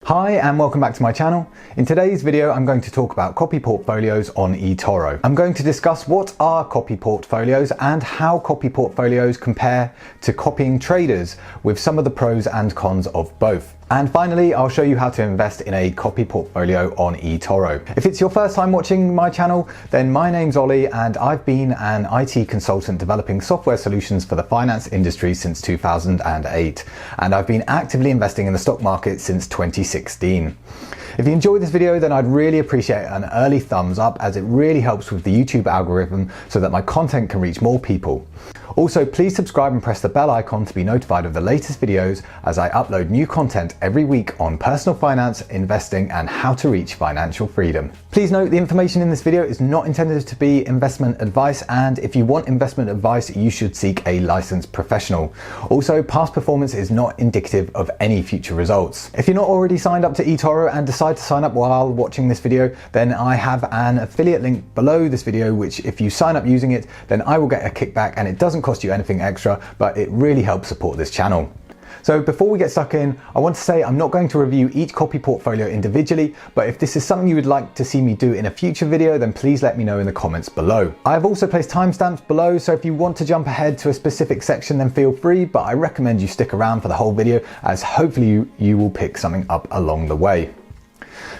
Hi and welcome back to my channel. In today's video I'm going to talk about copy portfolios on eToro. I'm going to discuss what are copy portfolios and how copy portfolios compare to copying traders with some of the pros and cons of both. And finally, I'll show you how to invest in a copy portfolio on eToro. If it's your first time watching my channel, then my name's Ollie and I've been an IT consultant developing software solutions for the finance industry since 2008. And I've been actively investing in the stock market since 2016. If you enjoyed this video, then I'd really appreciate an early thumbs up, as it really helps with the YouTube algorithm so that my content can reach more people. Also, please subscribe and press the bell icon to be notified of the latest videos as I upload new content every week on personal finance, investing, and how to reach financial freedom. Please note the information in this video is not intended to be investment advice, and if you want investment advice, you should seek a licensed professional. Also, past performance is not indicative of any future results. If you're not already signed up to eToro and decide to sign up while watching this video, then I have an affiliate link below this video, which if you sign up using it, then I will get a kickback, and it doesn't cost you anything extra, but it really helps support this channel. So before we get stuck in, I want to say I'm not going to review each copy portfolio individually, but if this is something you would like to see me do in a future video, then please let me know in the comments below. I have also placed timestamps below, so if you want to jump ahead to a specific section, then feel free, but I recommend you stick around for the whole video, as hopefully you will pick something up along the way.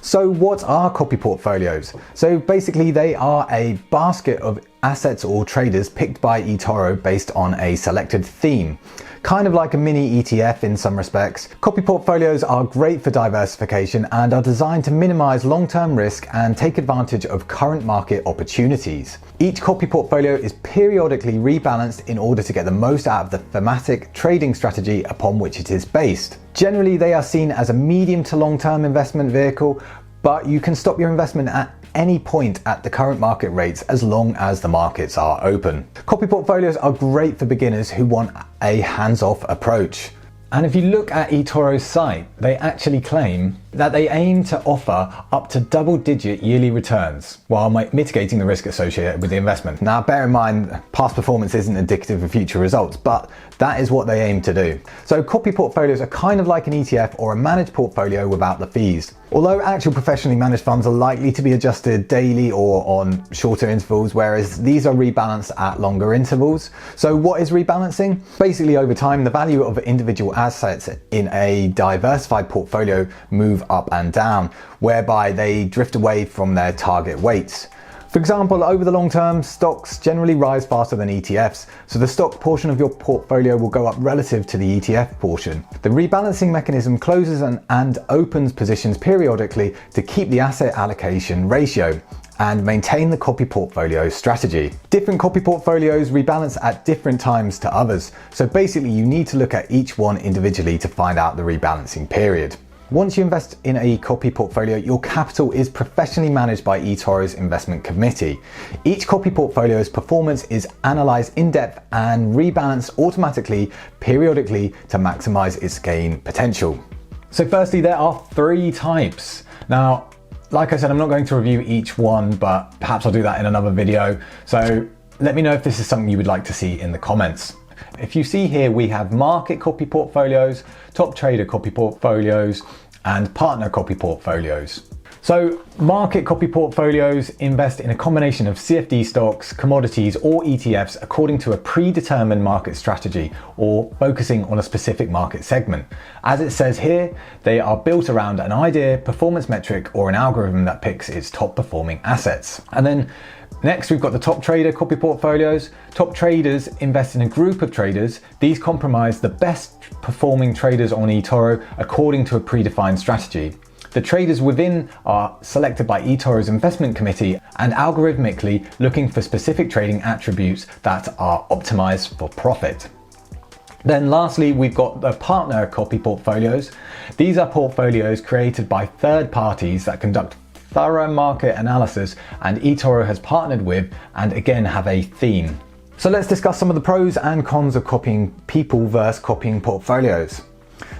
So what are copy portfolios? So basically they are a basket of assets or traders picked by eToro based on a selected theme. Kind of like a mini ETF in some respects. Copy portfolios are great for diversification and are designed to minimize long-term risk and take advantage of current market opportunities. Each copy portfolio is periodically rebalanced in order to get the most out of the thematic trading strategy upon which it is based. Generally, they are seen as a medium to long-term investment vehicle, but you can stop your investment at any point at the current market rates as long as the markets are open. Copy portfolios are great for beginners who want a hands-off approach. And if you look at eToro's site, they actually claim that they aim to offer up to double-digit yearly returns while mitigating the risk associated with the investment. Now, bear in mind, past performance isn't indicative of future results, but that is what they aim to do. So copy portfolios are kind of like an ETF or a managed portfolio without the fees. Although actual professionally managed funds are likely to be adjusted daily or on shorter intervals, whereas these are rebalanced at longer intervals. So what is rebalancing? Basically, over time, the value of individual assets in a diversified portfolio move up and down, whereby they drift away from their target weights. For example, over the long term, stocks generally rise faster than ETFs, so the stock portion of your portfolio will go up relative to the ETF portion. The rebalancing mechanism closes and opens positions periodically to keep the asset allocation ratio and maintain the copy portfolio strategy. Different copy portfolios rebalance at different times to others, so basically you need to look at each one individually to find out the rebalancing period. Once you invest in a copy portfolio, your capital is professionally managed by eToro's investment committee. Each copy portfolio's performance is analysed in depth and rebalanced automatically, periodically, to maximise its gain potential. So firstly, there are three types. Now, like I said, I'm not going to review each one, but perhaps I'll do that in another video. So let me know if this is something you would like to see in the comments. If you see here, we have market copy portfolios, top trader copy portfolios, and partner copy portfolios. So market copy portfolios invest in a combination of CFD stocks, commodities, or ETFs according to a predetermined market strategy or focusing on a specific market segment. As it says here, they are built around an idea, performance metric, or an algorithm that picks its top performing assets. And then next, we've got the top trader copy portfolios. Top traders invest in a group of traders. These comprise the best performing traders on eToro according to a predefined strategy. The traders within are selected by eToro's investment committee and algorithmically looking for specific trading attributes that are optimized for profit. Then lastly, we've got the partner copy portfolios. These are portfolios created by third parties that conduct thorough market analysis and eToro has partnered with, and again have a theme. So let's discuss some of the pros and cons of copying people versus copying portfolios.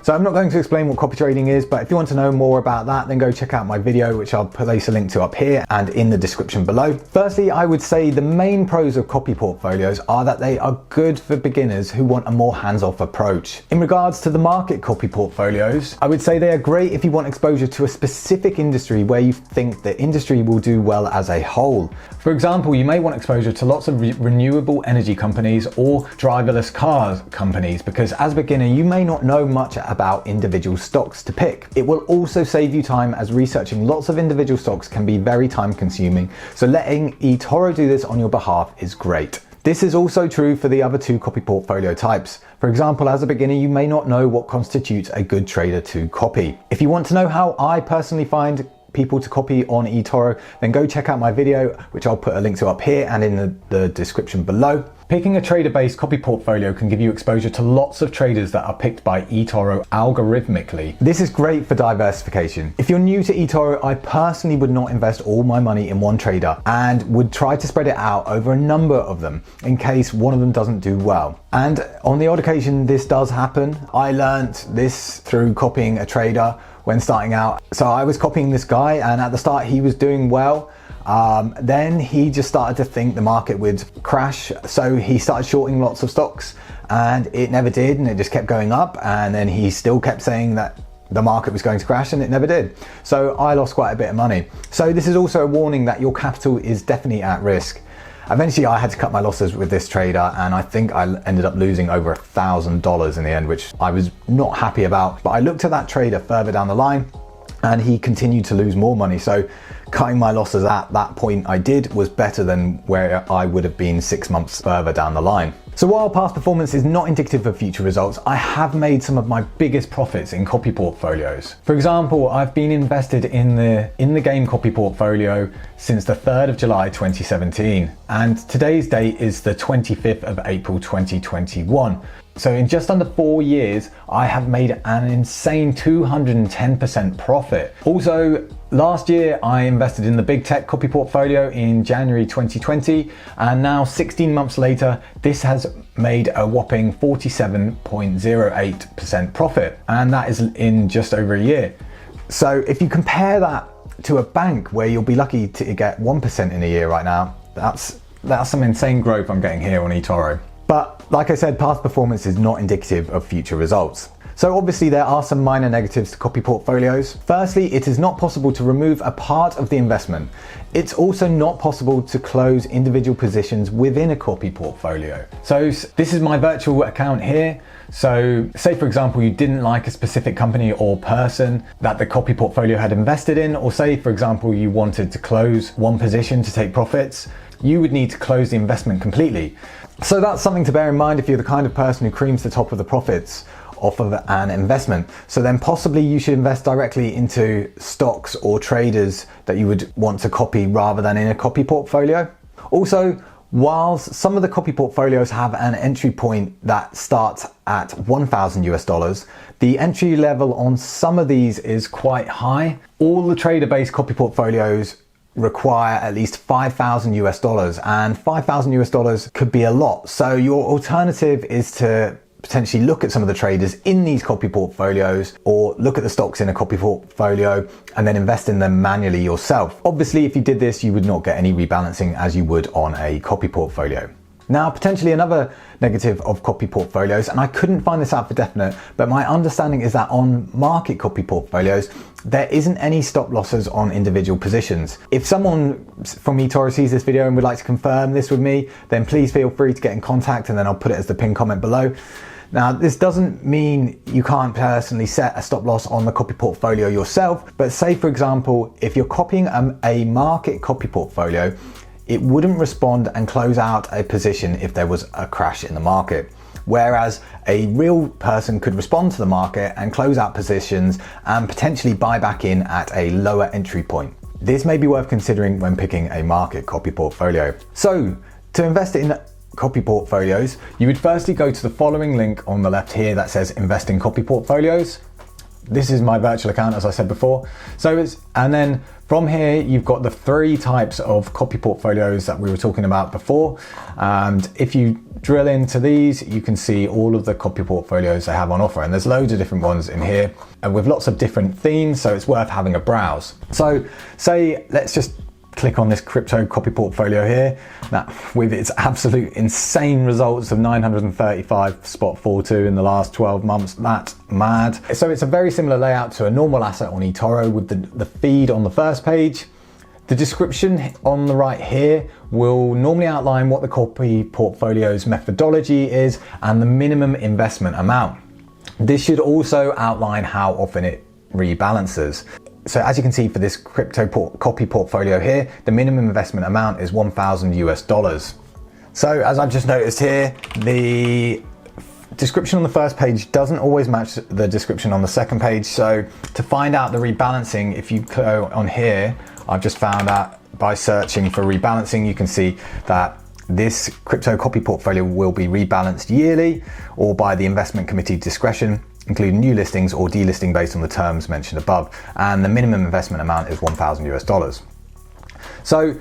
So I'm not going to explain what copy trading is, but if you want to know more about that, then go check out my video, which I'll place a link to up here and in the description below. Firstly, I would say the main pros of copy portfolios are that they are good for beginners who want a more hands-off approach. In regards to the market copy portfolios, I would say they are great if you want exposure to a specific industry where you think the industry will do well as a whole. For example, you may want exposure to lots of renewable energy companies or driverless car companies, because as a beginner, you may not know much about individual stocks to pick. It will also save you time, as researching lots of individual stocks can be very time consuming, so letting eToro do this on your behalf is great. This is also true for the other two copy portfolio types. For example, as a beginner, you may not know what constitutes a good trader to copy. If you want to know how I personally find people to copy on eToro, then go check out my video, which I'll put a link to up here and in the description below. Picking a trader-based copy portfolio can give you exposure to lots of traders that are picked by eToro algorithmically. This is great for diversification. If you're new to eToro, I personally would not invest all my money in one trader and would try to spread it out over a number of them in case one of them doesn't do well. And on the odd occasion, this does happen. I learnt this through copying a trader when starting out. So I was copying this guy, and at the start he was doing well. Then he just started to think the market would crash, so he started shorting lots of stocks, and it never did, and it just kept going up, and then he still kept saying that the market was going to crash, and it never did. So I lost quite a bit of money. So this is also a warning that your capital is definitely at risk. Eventually I had to cut my losses with this trader, and I think I ended up losing over $1,000 in the end, which I was not happy about. But I looked at that trader further down the line, and he continued to lose more money. So cutting my losses at that point I did was better than where I would have been 6 months further down the line. So while past performance is not indicative of future results, I have made some of my biggest profits in copy portfolios. For example, I've been invested in the game copy portfolio since the 3rd of July 2017, and today's date is the 25th of April 2021. So in just under 4 years, I have made an insane 210% profit. Also, last year I invested in the big tech copy portfolio in January 2020, and now 16 months later, this has made a whopping 47.08% profit, and that is in just over a year. So if you compare that to a bank where you'll be lucky to get 1% in a year right now, that's some insane growth I'm getting here on eToro. But like I said, past performance is not indicative of future results. So obviously there are some minor negatives to copy portfolios. Firstly, it is not possible to remove a part of the investment. It's also not possible to close individual positions within a copy portfolio. So this is my virtual account here. So say for example, you didn't like a specific company or person that the copy portfolio had invested in, or say for example, you wanted to close one position to take profits, you would need to close the investment completely. So that's something to bear in mind if you're the kind of person who creams the top of the profits off of an investment. So then possibly you should invest directly into stocks or traders that you would want to copy rather than in a copy portfolio. Also, whilst some of the copy portfolios have an entry point that starts at $1,000, the entry level on some of these is quite high. All the trader-based copy portfolios require at least $5,000, and $5,000 could be a lot. So your alternative is to potentially look at some of the traders in these copy portfolios, or look at the stocks in a copy portfolio and then invest in them manually yourself. Obviously, if you did this, you would not get any rebalancing as you would on a copy portfolio. Now, potentially another negative of copy portfolios, and I couldn't find this out for definite, but my understanding is that on market copy portfolios, there isn't any stop losses on individual positions. If someone from eToro sees this video and would like to confirm this with me, then please feel free to get in contact, and then I'll put it as the pinned comment below. Now, this doesn't mean you can't personally set a stop loss on the copy portfolio yourself, but say for example, if you're copying a market copy portfolio, it wouldn't respond and close out a position if there was a crash in the market. Whereas a real person could respond to the market and close out positions and potentially buy back in at a lower entry point. This may be worth considering when picking a market copy portfolio. So to invest in copy portfolios, you would firstly go to the following link on the left here that says invest in copy portfolios. this is my virtual account, as I said before. And then from here, you've got the 3 types of copy portfolios that we were talking about before. And if you drill into these, you can see all of the copy portfolios they have on offer. And there's loads of different ones in here and with lots of different themes. So it's worth having a browse. So let's just click on this crypto copy portfolio here. Now, with its absolute insane results of 935 spot 42 in the last 12 months, that's mad. So it's a very similar layout to a normal asset on eToro, with the feed on the first page. The description on the right here will normally outline what the copy portfolio's methodology is and the minimum investment amount. This should also outline how often it rebalances. So as you can see for this crypto copy portfolio here, the minimum investment amount is $1,000. So as I've just noticed here, the description on the first page doesn't always match the description on the second page. So to find out the rebalancing, if you go on here, I've just found out by searching for rebalancing, you can see that this crypto copy portfolio will be rebalanced yearly or by the investment committee discretion, including new listings or delisting based on the terms mentioned above. And the minimum investment amount is $1,000. So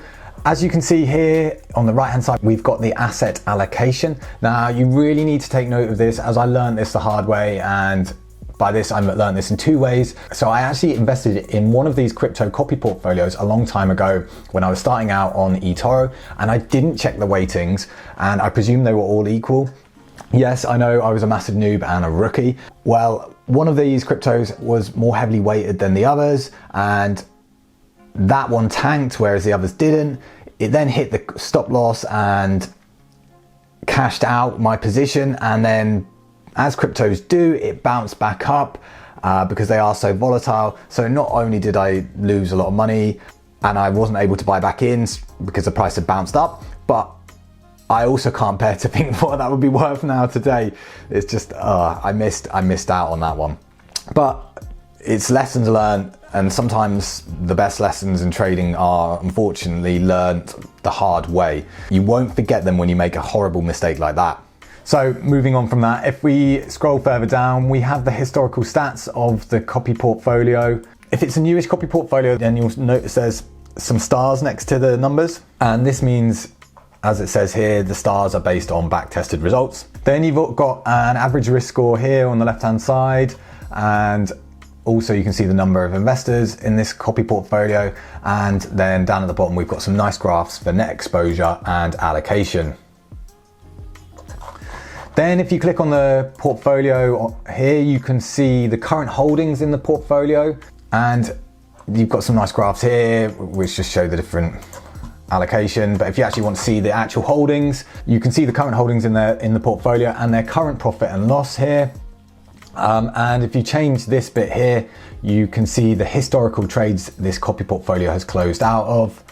as you can see here on the right hand side, we've got the asset allocation. Now you really need to take note of this, as I learned this the hard way, and by this I learned this in 2 ways. So I actually invested in one of these crypto copy portfolios a long time ago when I was starting out on eToro, and I didn't check the weightings and I presume they were all equal. Yes, I know I was a massive noob and a rookie. Well, one of these cryptos was more heavily weighted than the others, and that one tanked whereas the others didn't. It then hit the stop loss and cashed out my position, and then as cryptos do, it bounced back up because they are so volatile. So not only did I lose a lot of money and I wasn't able to buy back in because the price had bounced up, but I also can't bear to think what that would be worth now today. It's just, I missed out on that one. But it's lessons learned, and sometimes the best lessons in trading are unfortunately learned the hard way. You won't forget them when you make a horrible mistake like that. So moving on from that, if we scroll further down, we have the historical stats of the copy portfolio. If it's a newish copy portfolio, then you'll notice there's some stars next to the numbers. And this means, as it says here, the stars are based on back-tested results. Then you've got an average risk score here on the left-hand side, and also you can see the number of investors in this copy portfolio. And then down at the bottom, we've got some nice graphs for net exposure and allocation. Then if you click on the portfolio here, you can see the current holdings in the portfolio, and you've got some nice graphs here which just show the different allocation. But if you actually want to see the actual holdings, you can see the current holdings in the portfolio and their current profit and loss here. And if you change this bit here, you can see the historical trades this copy portfolio has closed out of.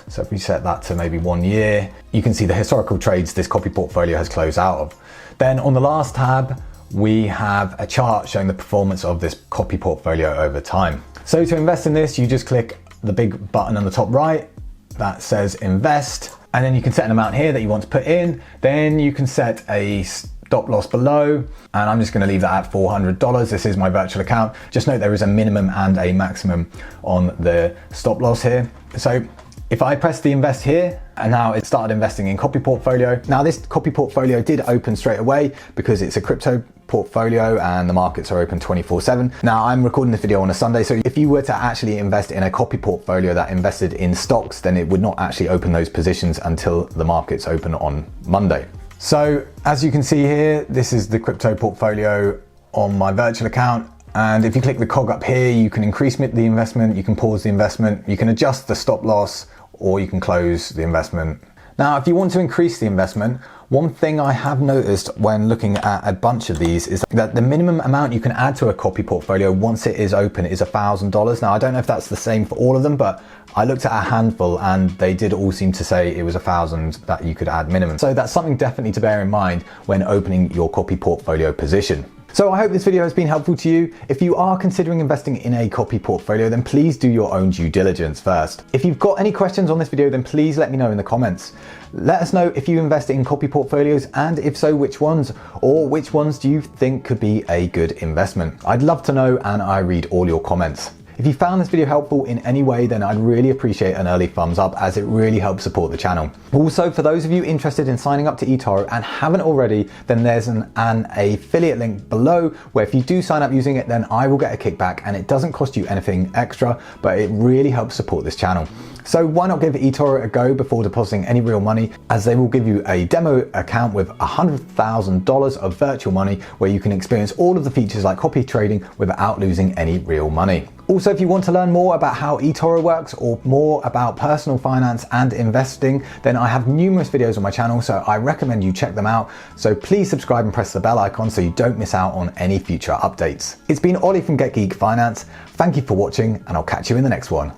So if we set that to maybe 1 year, you can see the historical trades this copy portfolio has closed out of. Then on the last tab, we have a chart showing the performance of this copy portfolio over time. So to invest in this, you just click the big button on the top right that says invest, and then you can set an amount here that you want to put in. Then you can set a stop loss below, and I'm just going to leave that at $400. This is my virtual account. Just note there is a minimum and a maximum on the stop loss here. So if I press the invest here, and now it started investing in copy portfolio. Now this copy portfolio did open straight away because it's a crypto portfolio and the markets are open 24/7. Now I'm recording this video on a Sunday, so if you were to actually invest in a copy portfolio that invested in stocks, then it would not actually open those positions until the markets open on Monday. So as you can see here, this is the crypto portfolio on my virtual account. And if you click the cog up here, you can increase the investment, you can pause the investment, you can adjust the stop loss, or you can close the investment. Now, if you want to increase the investment, one thing I have noticed when looking at a bunch of these is that the minimum amount you can add to a copy portfolio once it is open is $1,000. Now, I don't know if that's the same for all of them, but I looked at a handful and they did all seem to say it was 1,000 that you could add minimum. So that's something definitely to bear in mind when opening your copy portfolio position. So I hope this video has been helpful to you. If you are considering investing in a copy portfolio, then please do your own due diligence first. If you've got any questions on this video, then please let me know in the comments. Let us know if you invest in copy portfolios, and if so, which ones, or which ones do you think could be a good investment? I'd love to know, and I read all your comments. If you found this video helpful in any way, then I'd really appreciate an early thumbs up, as it really helps support the channel. Also, for those of you interested in signing up to Etoro and haven't already, then there's an affiliate link below where if you do sign up using it, then I will get a kickback, and it doesn't cost you anything extra, but it really helps support this channel. So why not give Etoro a go before depositing any real money, as they will give you a demo account with $100,000 of virtual money where you can experience all of the features like copy trading without losing any real money. Also, if you want to learn more about how Etoro works or more about personal finance and investing, then I have numerous videos on my channel, so I recommend you check them out. So please subscribe and press the bell icon so you don't miss out on any future updates. It's been Ollie from Get Geek Finance. Thank you for watching, and I'll catch you in the next one.